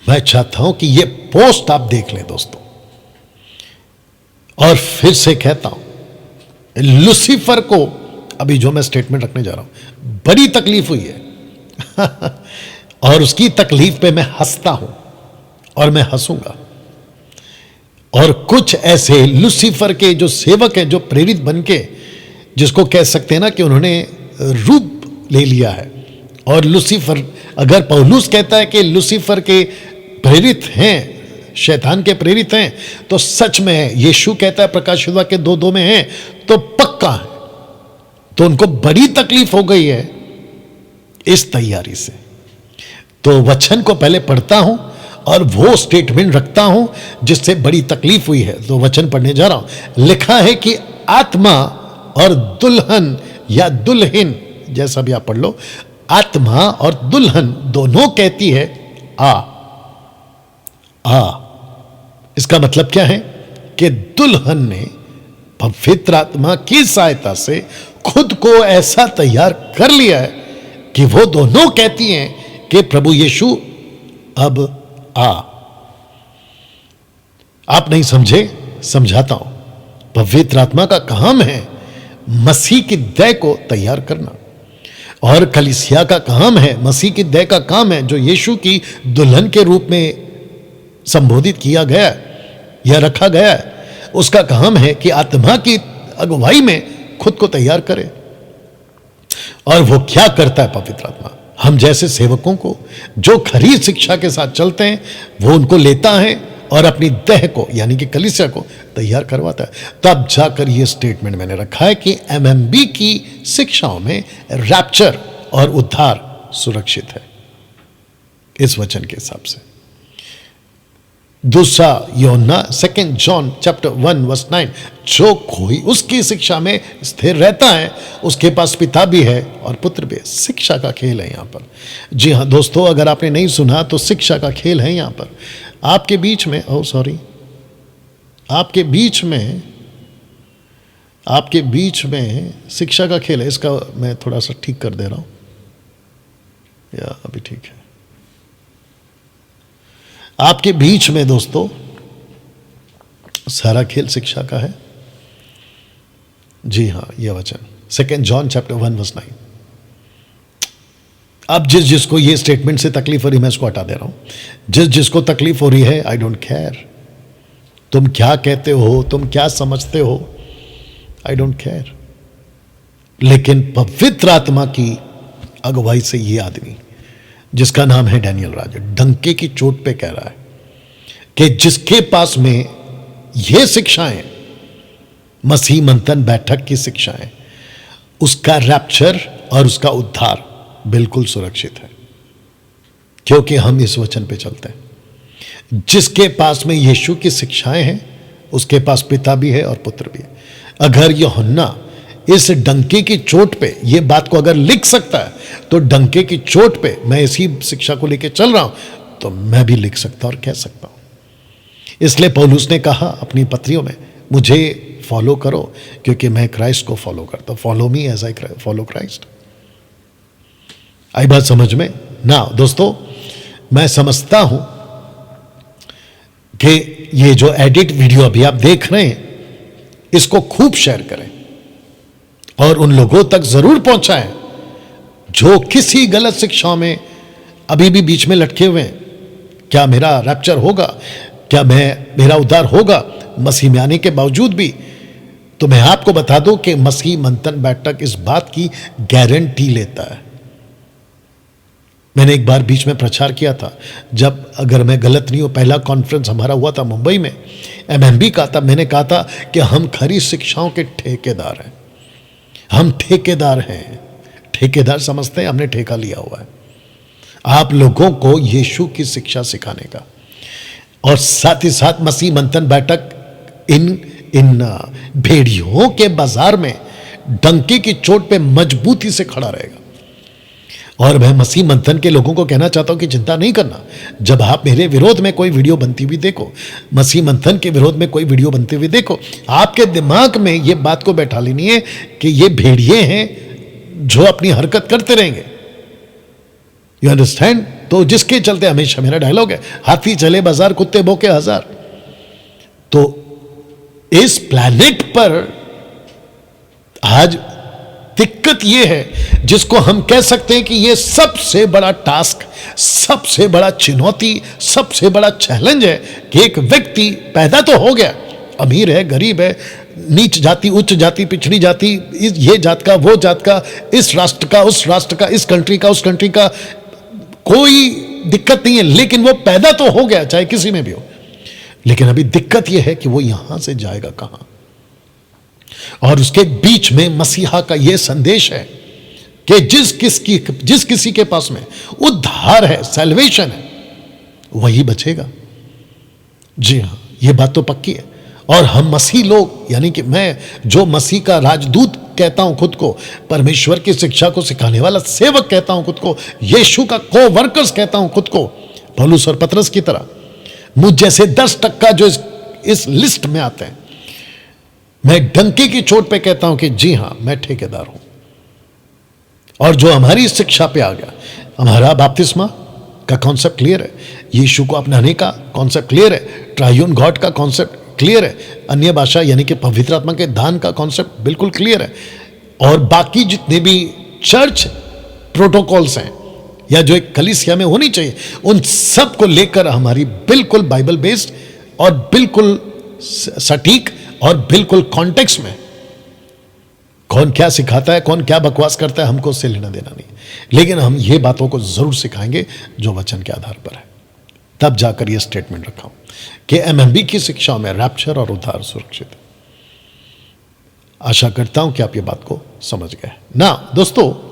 मैं चाहता हूं कि यह पोस्ट आप देख लें दोस्तों। और फिर से कहता हूं, लूसीफर को अभी जो मैं स्टेटमेंट रखने जा रहा हूं, बड़ी तकलीफ हुई है और उसकी तकलीफ पे मैं हंसता हूं और मैं हंसूंगा। और कुछ ऐसे लूसीफर के जो सेवक हैं, जो प्रेरित बन के, जिसको कह सकते हैं ना कि उन्होंने रूप ले लिया है। और लूसीफर, अगर पौलुस कहता है कि लूसीफर के प्रेरित हैं, शैतान के प्रेरित हैं, तो सच में है। यीशु कहता है प्रकाशित वाक्य 2:2 में है, तो पक्का है। तो उनको बड़ी तकलीफ हो गई है इस तैयारी से। तो वचन को पहले पढ़ता हूं और वो स्टेटमेंट रखता हूं जिससे बड़ी तकलीफ हुई है। तो वचन पढ़ने जा रहा हूं। लिखा है कि आत्मा और दुल्हन या दुल्हन, जैसा भी आप पढ़ लो, आत्मा और दुल्हन दोनों कहती है आ आ। इसका मतलब क्या है कि दुल्हन ने पवित्र आत्मा की सहायता से खुद को ऐसा तैयार कर लिया है कि वो दोनों कहती हैं कि प्रभु यीशु अब आ। आप नहीं समझे, समझाता हूं। पवित्र आत्मा का काम है मसीह की देह को तैयार करना, और कलीसिया का काम है, मसीह की देह का काम है, जो यीशु की दुल्हन के रूप में संबोधित किया गया या रखा गया है, उसका काम है कि आत्मा की अगुवाई में खुद को तैयार करे। और वो क्या करता है पवित्र आत्मा? हम जैसे सेवकों को जो खरी शिक्षा के साथ चलते हैं, वो उनको लेता है और अपनी देह को यानी कि कलीसिया को तैयार करवाता है। तब जाकर ये स्टेटमेंट मैंने रखा है कि एमएमबी की शिक्षाओं में रैप्चर और उद्धार सुरक्षित है इस वचन के हिसाब से। दूसरा यूहन्ना 2 जॉन चैप्टर 1:9, जो कोई उसकी शिक्षा में स्थिर रहता है उसके पास पिता भी है और पुत्र भी है। शिक्षा का खेल है यहां पर। जी हां दोस्तों, अगर आपने नहीं सुना तो शिक्षा का खेल है यहां पर आपके बीच में। आपके बीच में शिक्षा का खेल है। इसका मैं थोड़ा सा ठीक कर दे रहा हूं, या अभी ठीक है। आपके बीच में दोस्तों सारा खेल शिक्षा का है। जी हां, यह वचन 2 जॉन चैप्टर 1:9। अब जिसको ये स्टेटमेंट से तकलीफ हो रही, मैं इसको हटा दे रहा हूं। जिसको तकलीफ हो रही है, आई डोंट केयर तुम क्या कहते हो, तुम क्या समझते हो, आई डोंट केयर। लेकिन पवित्र आत्मा की अगुवाई से ये आदमी, जिसका नाम है डैनियल राजा, डंके की चोट पे कह रहा है कि जिसके पास में ये शिक्षाएं, मसीह मंथन बैठक की शिक्षाएं, उसका रैप्चर और उसका उद्धार बिल्कुल सुरक्षित है, क्योंकि हम इस वचन पे चलते हैं। जिसके पास में यीशु की शिक्षाएं हैं उसके पास पिता भी है और पुत्र भी है। अगर यूहन्ना इस डंके की चोट पे ये बात को अगर लिख सकता है, तो डंके की चोट पे मैं इसी शिक्षा को लेकर चल रहा हूं, तो मैं भी लिख सकता और कह सकता हूं। इसलिए पौलुस ने कहा अपनी पत्रियों में, मुझे फॉलो करो क्योंकि मैं क्राइस्ट को फॉलो करता हूं। Follow me as I follow Christ. आई बात समझ में ना दोस्तों? मैं समझता हूं कि ये जो एडिट वीडियो अभी आप देख रहे हैं, इसको खूब शेयर करें और उन लोगों तक जरूर पहुंचाएं जो किसी गलत शिक्षाओं में अभी भी बीच में लटके हुए हैं। क्या मेरा रैप्चर होगा? क्या मेरा उद्धार होगा मसीह में आने के बावजूद भी? तो मैं आपको बता दूं कि मसीह मंथन बैठक इस बात की गारंटी लेता है। मैंने एक बार बीच में प्रचार किया था, जब, अगर मैं गलत नहीं हूं, पहला कॉन्फ्रेंस हमारा हुआ था मुंबई में, एमएमबी का था। मैंने कहा था कि हम खरी शिक्षाओं के ठेकेदार हैं। हम ठेकेदार हैं। ठेकेदार समझते हैं, हमने ठेका लिया हुआ है आप लोगों को यीशु की शिक्षा सिखाने का। और साथ ही साथ मसीह मंथन बैठक इन भेड़ियों के बाजार में डंके की चोट पे मजबूती से खड़ा रहेगा। और मैं मसीह मंथन के लोगों को कहना चाहता हूं कि चिंता नहीं करना। जब आप मेरे विरोध में कोई वीडियो बनती हुई देखो, मसीह मंथन के विरोध में कोई वीडियो बनते हुए देखो, आपके दिमाग में ये बात को बैठा लेनी है कि ये भेड़िए हैं जो अपनी हरकत करते रहेंगे। You understand? तो जिसके चलते हमेशा मेरा डायलॉग है, हाथी चले बाजार कुत्ते भौंके हजार। तो इस प्लैनेट पर आज दिक्कत यह है जिसको हम कह सकते हैं कि यह सबसे बड़ा टास्क, सबसे बड़ा चुनौती, सबसे बड़ा चैलेंज है कि एक व्यक्ति पैदा तो हो गया, अमीर है, गरीब है, नीच जाति, उच्च जाति, पिछड़ी जाति, ये जात का, वो जात का, इस राष्ट्र का, उस राष्ट्र का, इस कंट्री का, उस कंट्री का, कोई दिक्कत नहीं है, लेकिन वो पैदा तो हो गया, चाहे किसी में भी हो। लेकिन अभी दिक्कत यह है कि वो यहां से जाएगा कहां। और उसके बीच में मसीहा का यह संदेश है कि जिस किसी के पास में उद्धार है, सैल्वेशन है, वही बचेगा। जी हां, यह बात तो पक्की है। और हम मसीह लोग, यानी कि मैं जो मसीह का राजदूत कहता हूं खुद को, परमेश्वर की शिक्षा को सिखाने वाला सेवक कहता हूं खुद को, यीशु का को-वर्कर्स कहता हूं खुद को, पौलुस और पतरस की तरह, मुझ जैसे 10% जो इस लिस्ट में आते हैं, मैं डंके की चोट पे कहता हूं कि जी हां, मैं ठेकेदार हूं। और जो हमारी शिक्षा पे आ गया, हमारा बपतिस्मा का कॉन्सेप्ट क्लियर है, यीशु को अपनाने का कॉन्सेप्ट क्लियर है, ट्रायून गॉड का कॉन्सेप्ट क्लियर है, अन्य भाषा यानी कि पवित्र आत्मा के दान का कॉन्सेप्ट बिल्कुल क्लियर है। और बाकी जितने भी चर्च प्रोटोकॉल्स हैं या जो एक कलीसिया में होनी चाहिए, उन सब को लेकर हमारी बिल्कुल बाइबल बेस्ड और बिल्कुल सटीक और बिल्कुल कॉन्टेक्स्ट में, कौन क्या सिखाता है, कौन क्या बकवास करता है, हमको उससे लेना देना नहीं। लेकिन हम ये बातों को जरूर सिखाएंगे जो वचन के आधार पर है। तब जाकर यह स्टेटमेंट रखा हूं कि एमएमबी की शिक्षा में रैप्चर और उद्धार सुरक्षित है। आशा करता हूं कि आप ये बात को समझ गए ना दोस्तों।